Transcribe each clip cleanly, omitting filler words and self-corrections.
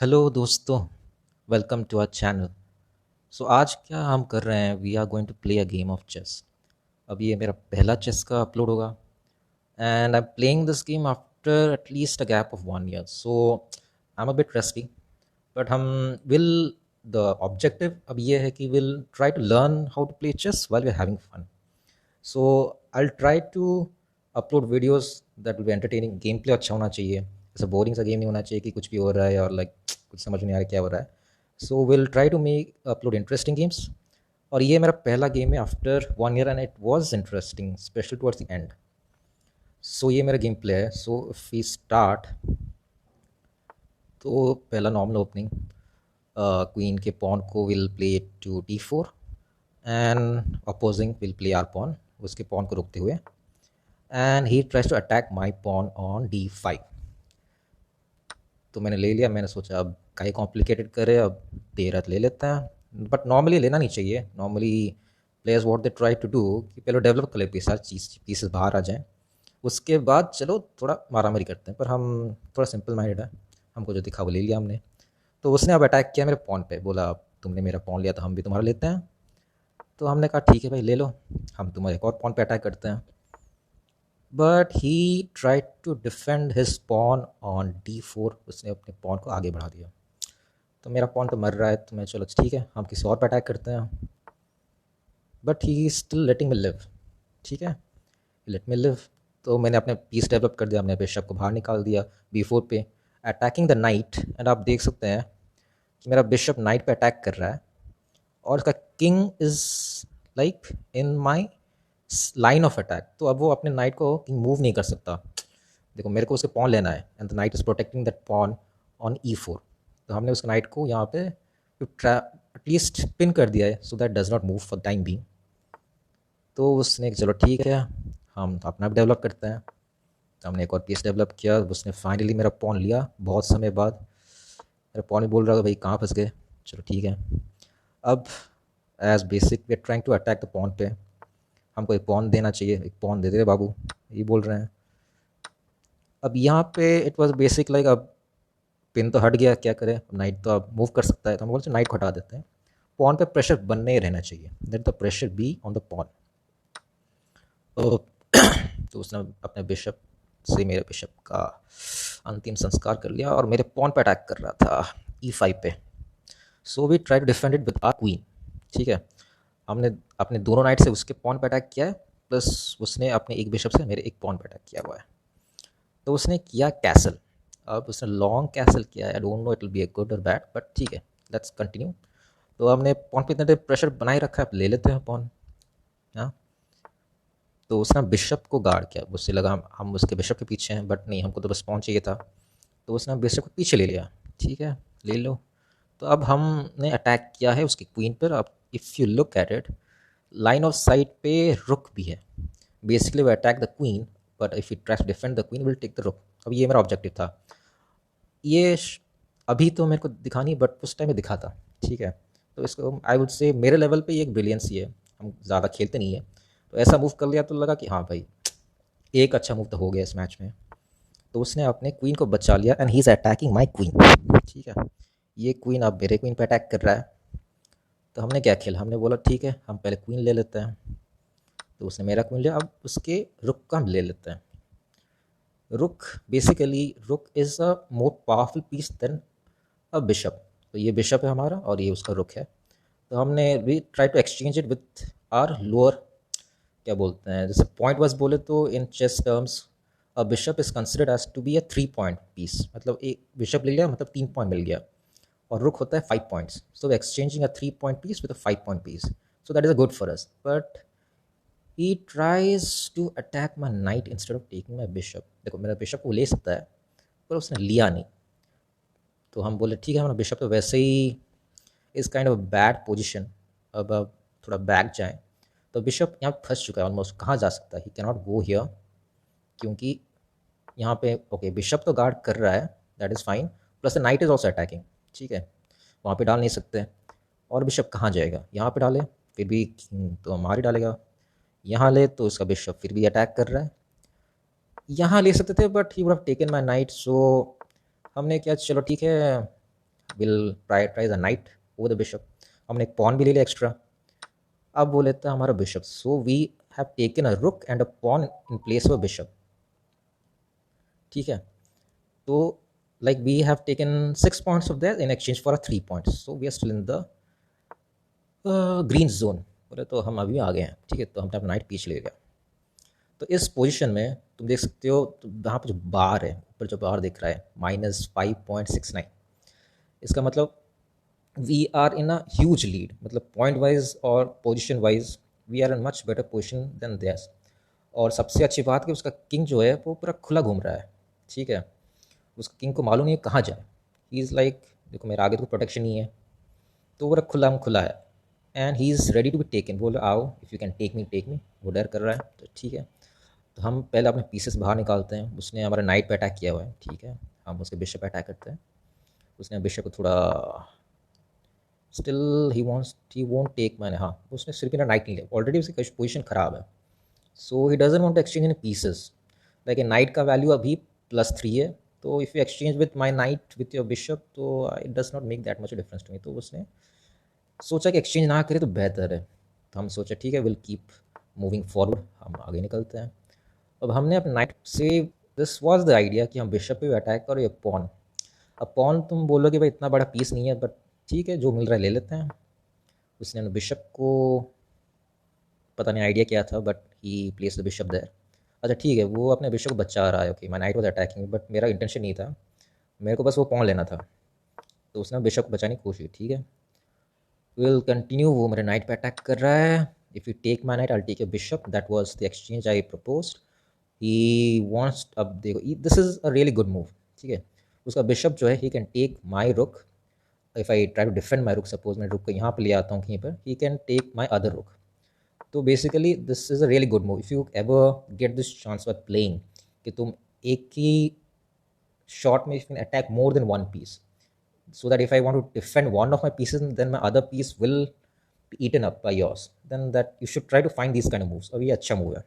Hello दोस्तों, welcome to our channel. So आज क्या हम कर रहे हैं, we are going to play a game of chess. अब ये मेरा पहला चेस का अपलोड होगा and I am playing this game after at least a gap of 1 year. So I am a bit rusty but हम विल द ऑब्जेक्टिव अब ये है कि will try to learn how to play chess while we are having fun. So I try to upload videos that will be entertaining. Game play अच्छा होना चाहिए, ऐसा boring सा गेम नहीं होना चाहिए कि कुछ भी हो रहा है और लाइक कुछ समझ नहीं आ रहा क्या हो रहा है। So will try to make upload interesting games. और ये मेरा पहला गेम है after 1 year and it was interesting special towards the end. So ये मेरा गेम प्ले है। सो इफ वी स्टार्ट, तो पहला नॉर्मल ओपनिंग, क्वीन के पॉन को will play to D4 and opposing will play our pawn, उसके pawn को रोकते हुए, and he tries to attack my pawn on D5। तो मैंने ले लिया। मैंने सोचा अब काहे कॉम्प्लिकेटेड करे, अब 13 ले लेते हैं। बट नॉर्मली लेना नहीं चाहिए। Normally players what they try to do कि पहले डेवलप कर ले पीस, सारी पीसेस बाहर आ जाएँ, उसके बाद चलो थोड़ा मारामारी करते हैं। पर हम थोड़ा सिंपल माइंडेड है, हमको जो दिखा वो ले लिया हमने। तो उसने अब अटैक किया मेरे पॉन पे, बोला अब तुमने मेरा पॉन लिया तो हम भी तुम्हारा लेते हैं। तो हमने कहा ठीक है भाई ले लो, हम तुम्हारे एक और पॉन पे अटैक करते हैं। But he try to defend his pawn on D4। उसने अपने पॉन को आगे बढ़ा दिया। तो मेरा पॉन तो मर रहा है, तो मैं चलो ठीक है हम किसी और पे अटैक करते हैं। But he still letting me live. ठीक है, लेट मी लिव। तो मैंने अपने पीस डेवलप कर दिया, अपने बिशप को बाहर निकाल दिया B4 पे, अटैकिंग द नाइट। एंड आप देख सकते हैं कि मेरा बिशप नाइट पे अटैक कर रहा है और उसका king is like in my line of attack. तो अब वो अपने नाइट को मूव नहीं कर सकता। देखो मेरे को उसके पॉन लेना है and the knight is protecting that pawn on E4। तो हमने उस नाइट को यहाँ पे एटलीस्ट पिन कर दिया है so that does not move for time being. तो उसने चलो ठीक है हम अपना भी डेवलप करते हैं। तो हमने एक और पीस डेवलप किया। उसने फाइनली मेरा पॉन लिया बहुत समय बाद। मेरा पॉन भी बोल रहा था भाई कहाँ फंस गए। चलो ठीक है, अब as basic we are trying to attack the pawn पे। हमको एक पॉन देना चाहिए, एक पॉन दे दे बाबू, ये बोल रहे हैं। अब यहाँ पे इट वॉज बेसिक लाइक, अब पिन तो हट गया, क्या करें, नाइट तो अब मूव कर सकता है, तो हम बोलते नाइट को हटा देते हैं। पॉन पे प्रेशर बनने ही रहना चाहिए, let the pressure be on the pawn. तो उसने अपने बिशप से मेरे बिशप का अंतिम संस्कार कर लिया और मेरे पॉन पे अटैक कर रहा था E5 पे। So we try to defend it with our queen. ठीक है, हमने अपने दोनों नाइट से उसके पॉन पे अटैक किया है, प्लस उसने अपने एक बिशप से मेरे एक पॉन पे अटैक किया हुआ है। तो उसने किया कैसल। अब उसने लॉन्ग कैसल किया है। I don't know it will be a good और बैड, बट ठीक है लेट्स कंटिन्यू। तो हमने पॉन पे इतना देर प्रेशर बनाए रखा है, अब ले लेते हैं पॉन। हाँ, तो उसने बिशप को गार्ड किया। उससे लगा हम उसके बिशप के पीछे हैं, बट नहीं, हमको तो बस पॉन चाहिए था। तो उसने बिशप को पीछे ले लिया। ठीक है, ले लो। तो अब हमने अटैक किया है उसकी क्वीन पर। अब if you look at it, line of sight पे रुक भी है। बेसिकली वो attack the queen, but if you try to defend the queen will take the rook. अब ये मेरा ऑब्जेक्टिव था। ये अभी तो मेरे को दिखा नहीं, बट उस टाइम में दिखा था। ठीक है, तो इसको आई वुड से मेरे लेवल पे ये एक ब्रिलियंस ही है। हम ज़्यादा खेलते नहीं है, तो ऐसा मूव कर लिया तो लगा कि हाँ भाई एक अच्छा मूव तो हो गया इस मैच में। तो उसने अपने क्वीन को बचा लिया and he is attacking my queen. ठीक है, ये क्वीन अब मेरे क्वीन पे अटैक कर रहा है। तो हमने क्या खेला, हमने बोला ठीक है हम पहले क्वीन ले लेते हैं। तो उसने मेरा क्वीन लिया, अब उसके रुक का हम ले लेते हैं। Rook, basically rook is a more powerful piece than a bishop. तो ये बिशप है हमारा और ये उसका रुक है। तो हमने we try to exchange it with our lower, क्या बोलते हैं, जैसे पॉइंट वाइज बोले तो in chess terms a bishop is considered as to be a 3 point piece. मतलब एक बिशप ले लिया मतलब 3 पॉइंट मिल गया, और रुक होता है 5 points. So exchanging a 3 point piece with a 5 point piece, so that is a good for us. But he tries to attack my knight instead of taking my bishop. देखो मेरा बिशप को ले सकता है, पर उसने लिया नहीं। तो हम बोले ठीक है हमारा बिशप तो वैसे ही इस काइंड ऑफ बैड पोजिशन, अब थोड़ा बैक जाएँ। तो बिशप यहाँ फंस चुका है ऑलमोस्ट, कहाँ जा सकता है, ही कैन नॉट गो हियर। क्योंकि यहाँ पे ओके बिशप तो गार्ड कर रहा है, that is fine, plus the night is also attacking. ठीक है, वहाँ पे डाल नहीं सकते। और बिशप कहाँ जाएगा, यहाँ पे डाले फिर भी तो हमारी डालेगा, यहाँ ले तो उसका बिशप फिर भी अटैक कर रहा है। यहाँ ले सकते थे but he would have taken my knight. So हमने क्या, चलो ठीक है will prioritize a knight over the bishop. हमने एक पॉन भी ले लिया एक्स्ट्रा। अब वो लेता है हमारा bishop, so we have taken a rook and a pawn in place of bishop. ठीक है, तो like we have taken 6 points of that in exchange for a 3 points, so we are still in the green zone. बोले तो हम अभी आ गए हैं। ठीक है, तो हमने अपना नाइट पीछे ले लिया। तो इस पोजीशन में तुम देख सकते हो, तो यहाँ पर जो बार है, ऊपर जो बार दिख रहा है -5.69, इसका मतलब we are in a huge lead, मतलब पॉइंट वाइज और position wise we are in much better position than this. और सबसे अच्छी बात कि उसका किंग जो है वो पूरा खुला घूम रहा है। ठीक है, उसका किंग को मालूम नहीं है कहाँ जाए। ही इज़ लाइक, देखो मेरा आगे तो प्रोटेक्शन नहीं है, तो पूरा खुला खुला है। And he is ready to be taken, बोलो आओ if you can take me. वो डर कर रहा है, तो ठीक है। तो हम पहले अपने पीसेस बाहर निकालते हैं। उसने हमारे नाइट पे अटैक किया हुआ है। ठीक है, हम उसके बिशप पे अटैक करते हैं। उसने बिशप को थोड़ा, स्टिल ही वोंट टेक मैंने, हाँ उसने सिर्फ मेरा नाइट नहीं लिया, ऑलरेडी उसकी पोजीशन ख़राब है। So he doesn't want to exchange in pieces. Like knight का वैल्यू अभी +3 है, तो if you exchange with my knight with your bishop, तो it does not make that much difference to me. तो उसने सोचा कि एक्सचेंज ना करे तो बेहतर है। तो हम सोचा ठीक है, विल कीप मूविंग फॉरवर्ड, हम आगे निकलते हैं। अब हमने अपने नाइट से, दिस वाज द आइडिया कि हम बिशप पे अटैक करो या पॉन। अब पॉन तुम बोलोगे भाई इतना बड़ा पीस नहीं है, बट ठीक है जो मिल रहा है ले लेते हैं। उसने बिशप को, पता नहीं आइडिया क्या था, but he place the bishop there. अच्छा ठीक है, वो अपने बिशप को बचा रहा है। Okay, my night was attacking, but मेरा इंटेंशन नहीं था, मेरे को बस वो पॉन लेना था। तो उसने बिशप को बचाने की कोशिश की। ठीक है, विल कंटिन्यू। वो मेरे नाइट पे अटैक कर रहा है। If you take my knight I take your bishop, that was the exchange I proposed. He wants, अब देखो this is a really good move. ठीक है, उसका बिशप जो है ही can take my rook. If I try to defend my rook, suppose मैं रुक को यहाँ पर ले आता हूँ कहीं पर, he can take my other rook. तो basically this is a really good move if you ever get this chance by playing, कि तुम एक ही शॉट में you can attack more than one piece, so that if I want to defend one of my pieces, then my other piece will be eaten up by yours. Then that you should try to find these kind of moves. अब ये अच्छा move है।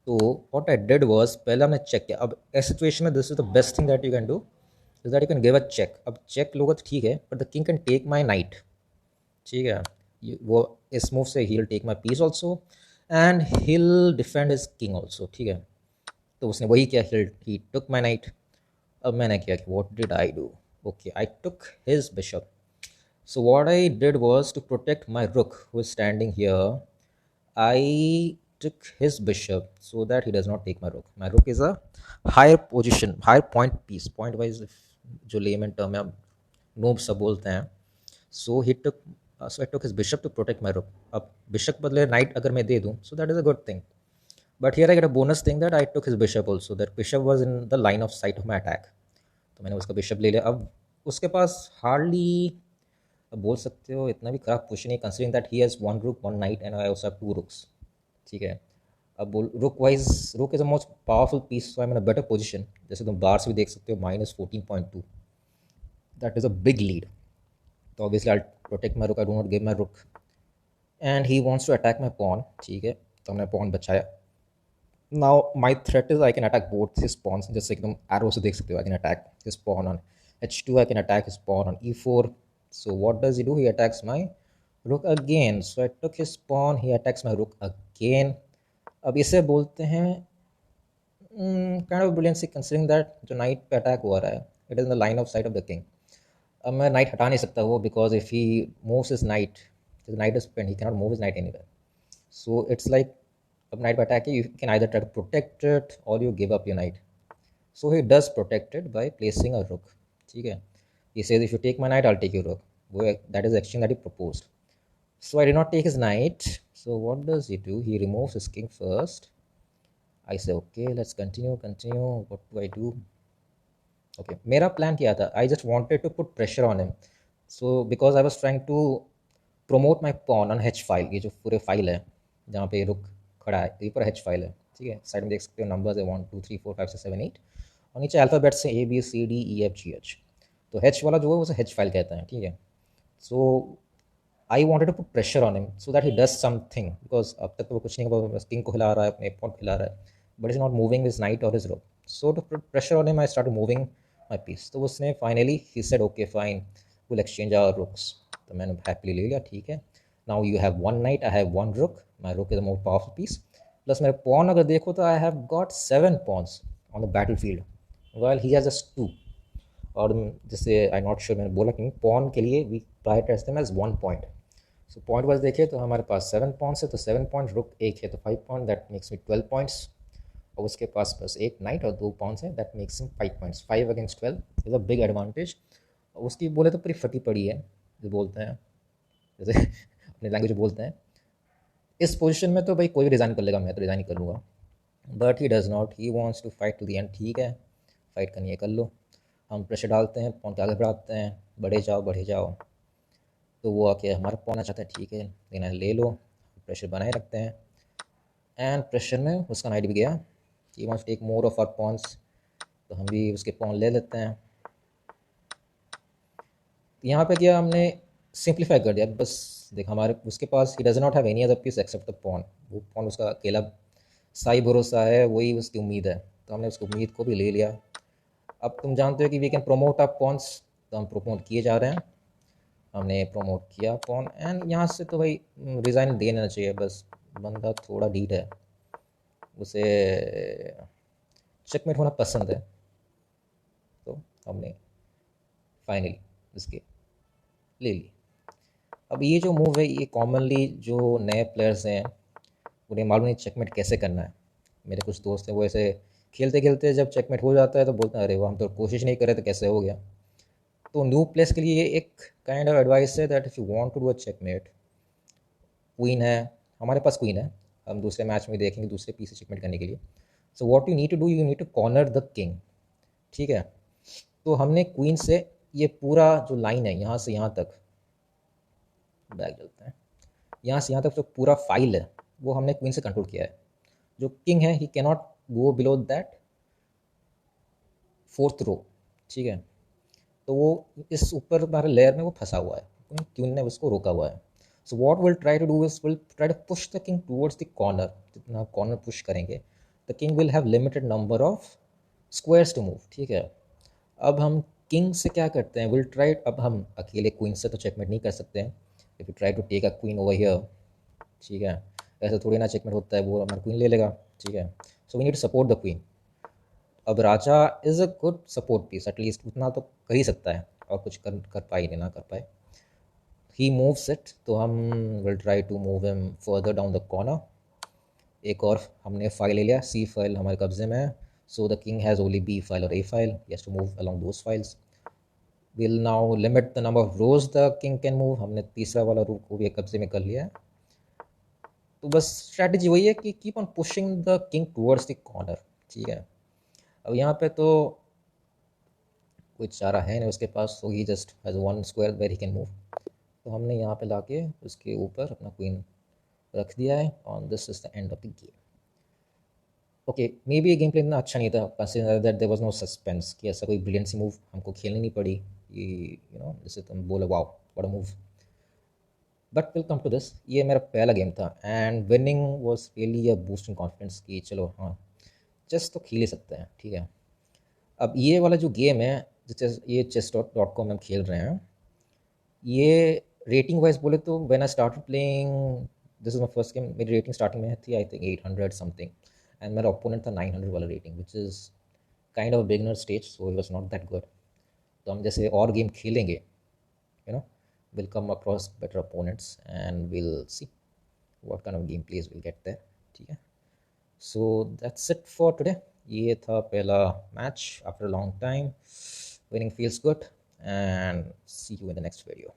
तो what I did was, पहले हमने check किया। अब इस सिचुएशन में this is the best thing that you can do, is that you can give a check. अब चेक लोगे तो ठीक है, but the king can take my knight. ठीक है, वो इस मूव से ही will take my piece also and he'll defend his king also. ठीक है, तो उसने वही किया, ही टुक माई नाइट। अब मैंने किया कि what did I do, okay I took his bishop. So what I did was, to protect my rook who is standing here, I took his bishop so that he does not take my rook. My rook is a higher position, higher point piece, point wise, जो layman term है, noob सब बोलते हैं। So he took, so I took his bishop to protect my rook. अब bishop बदले knight अगर मैं दे दूँ, so that is a good thing. But here I get a bonus thing that I took his bishop also. That bishop was in the line of sight of my attack. तो मैंने उसका bishop ले लिया। अब उसके पास hardly, अब बोल सकते हो इतना भी खराब पोजिशन नहीं, considering that he has one rook one knight and I also have 2 rooks. ठीक है, अब बोल rook wise, rook is a most powerful piece, so I am in a better position. जैसे तुम बार से भी देख सकते हो -14.2, that is a big lead. तो obviously I protect my rook, I do not give my rook, and he wants to attack my pawn. ठीक है, तो हमने पॉन बचाया। Now my threat is I can attack both his pawns, जैसे कि तुम arrow से देख सकते हो। I can attack his pawn on H2, I can attack his pawn on E4. So what does he do? He attacks my rook again. So I took his pawn, he attacks my rook again. अब इसे बोलते हैं kind of brilliancy, considering that जो knight पे attack हुआ रहा है, it is in the line of sight of the king. अब मैं नाइट हटा नहीं सकता वो, because if he moves his knight, the knight is pinned, he can not move his knight anywhere. So it's like, अब knight पे attack है, you can either try to protect it और you give up your night. So he does protect it by placing अ रुक। ठीक है, he says if you take my knight I'll take your rook. That is the exchange that he proposed. So I did not take his knight. So what does he do? He removes his king first. I say okay, let's continue. What do I do? Okay, मेरा plan क्या था? I just wanted to put pressure on him. So because I was trying to promote my pawn on H file, ये जो पूरे file है जहाँ पे रुक खड़ा है, ये पूरा H फाइल है। ठीक है, साइड में देख सकते हो नंबर्स है 1 2 3 4 5 6 7 8, और नीचे अल्फ़ाबेट्स से ABCDEFGH। तो H वाला जो है उसे H फाइल कहते हैं। ठीक है, so I wanted to put pressure on him so that he does something, because अब तक तो वो कुछ नहीं, बस किंग को हिला रहा है, अपने पॉट हिला रहा है, but is not moving his knight और his rook. So to put pressure on him I start moving my piece. तो उसने finally he said okay fine will exchange our rooks. तो मैंने हैप्पीली ले लिया, ठीक है। Now you have one knight, I have one rook, my rook is the more powerful piece. Plus मेरे pawn अगर देखो तो I have got 7 pawns on the battle field well he has just 2। और जैसे आई नॉट श्योर, मैंने बोला कि pawn के लिए we prioritize them as 1 point. So point wise देखें तो हमारे पास 7 पॉइंट्स है, तो 7 पॉइंट, रुक एक है तो 5 point, that makes me 12 points. और उसके पास बस एक नाइट और 2 पॉइंट्स हैं, that makes him 5 points. 5 against 12 is a big advantage. उसकी बोले तो पूरी फटी पड़ी है, जो बोलते हैं जैसे अपने लैंग्वेज में बोलते हैं। इस पोजीशन में तो भाई कोई भी रिज़ाइन कर लेगा, मैं तो रिज़ाइन ही कर लूँगा, but he does not, he wants to fight to the end. ठीक है, फाइट करनी है कर लो। हम प्रेशर डालते हैं, पॉन के आगे बढ़ाते हैं, बढ़े जाओ बढ़े जाओ। तो वो आके हमारा पॉन चाहता है, ठीक है लेना ले लो, प्रेशर बनाए रखते हैं। एंड प्रेशर में उसका नाइट भी गया, he wants take more of our pawns, तो हम भी उसके पॉन ले लेते हैं। यहाँ पे क्या हमने सिंप्लीफाई कर दिया, बस देख हमारे उसके पास he does not have any other piece except the pawn. वो पॉन उसका अकेला साई भरोसा है, वही उसकी उम्मीद है, तो हमने उसकी उम्मीद को भी ले लिया। अब तुम जानते हो कि we can promote up pawns, तो हम प्रोमोट किए जा रहे हैं। हमने प्रोमोट किया पॉन, एंड यहाँ से तो भाई रिज़ाइन देना चाहिए, बस बंदा थोड़ा ढीठ है, उसे चेकमेट होना पसंद है। तो हमने फाइनली इसके ले ली। अब ये जो मूव है ये कॉमनली जो नए प्लेयर्स हैं उन्हें मालूम नहीं चेकमेट कैसे करना है। मेरे कुछ दोस्त हैं वो ऐसे खेलते खेलते जब चेकमेट हो जाता है तो बोलते हैं अरे वो हम तो कोशिश नहीं करे तो कैसे हो गया। तो न्यू प्लेयर्स के लिए ये एक काइंड ऑफ एडवाइस है that if you want to do a checkmate, queen है हमारे पास, क्वीन है, हम दूसरे मैच में देखेंगे दूसरे पीस से चेकमेट करने के लिए। So what you need to do, you need to corner the king. ठीक है, तो हमने क्वीन से ये पूरा जो लाइन है यहाँ से यहाँ तक, बैक चलते हैं, यहाँ से यहाँ तक जो पूरा फाइल है वो हमने क्वीन से कंट्रोल किया है। जो किंग है ही cannot go below that 4th रो। ठीक है, तो वो इस ऊपर हमारे लेयर में वो फंसा हुआ है, क्वीन ने उसको रोका हुआ है। So what will try to do is will try to push the king towards the corner. जितना कॉर्नर पुश करेंगे the king will have limited number of squares to move. ठीक है, अब हम किंग से क्या करते हैं, विल ट्राई, अब हम अकेले क्वीन से तो चेकमेट नहीं कर सकते हैं। If you try to take a queen over here, ठीक है, ऐसे थोड़ी ना चेकमेट होता है, वो हमारा क्वीन ले लेगा। ठीक है, so we need to support the queen. अब राजा is a good support piece, at least उतना तो कर ही सकता है, और कुछ कर पाए नहीं ना कर पाए। ही मूव्स इट, तो हम will try to move him further down the corner. एक और हमने फाइल ले लिया, सी फाइल हमारे कब्जे में है, so the king has only B file और A file, he has to move along those files. Will now limit the number of rows the king can move, हमने तीसरा वाला रो को भी कब्जे में कर लिया है। तो बस स्ट्रैटेजी वही है कि keep on pushing the king towards the corner. ठीक है, अब यहाँ पे तो कोई चारा है नहीं उसके पास, so he just has one square where he can move. तो हमने यहाँ पे लाके उसके ऊपर अपना क्वीन रख दिया है, और this is the end of the game. Okay, maybe ये गेम प्ले इतना अच्छा नहीं था, consider that there was no suspense, कि ऐसा कोई ब्रिलियंट सी मूव हमको खेलनी नहीं पड़ी, ये यू नो जैसे तुम बोले wow what a move. But will come to this, ये मेरा पहला गेम था and winning was really a boost in confidence कि चलो हाँ चेस तो खेल ही सकते हैं। ठीक है, अब ये वाला जो गेम है ये chess.com हम खेल रहे हैं, ये रेटिंग वाइज बोले तो when I started playing, this is my first game, मेरी रेटिंग स्टार्टिंग में थी आई थिंक 800 समथिंग, एंड मेरा ओपोनेंट था 900 वाला rating, which is kind of beginner stage, so he was not that good. तो हम जैसे और गेम खेलेंगे, you know, will come across better opponents and will see what kind of game plays will get there. ठीक है, so that's it for today. ये था पहला match after a long time, winning feels good, and see you in the next video.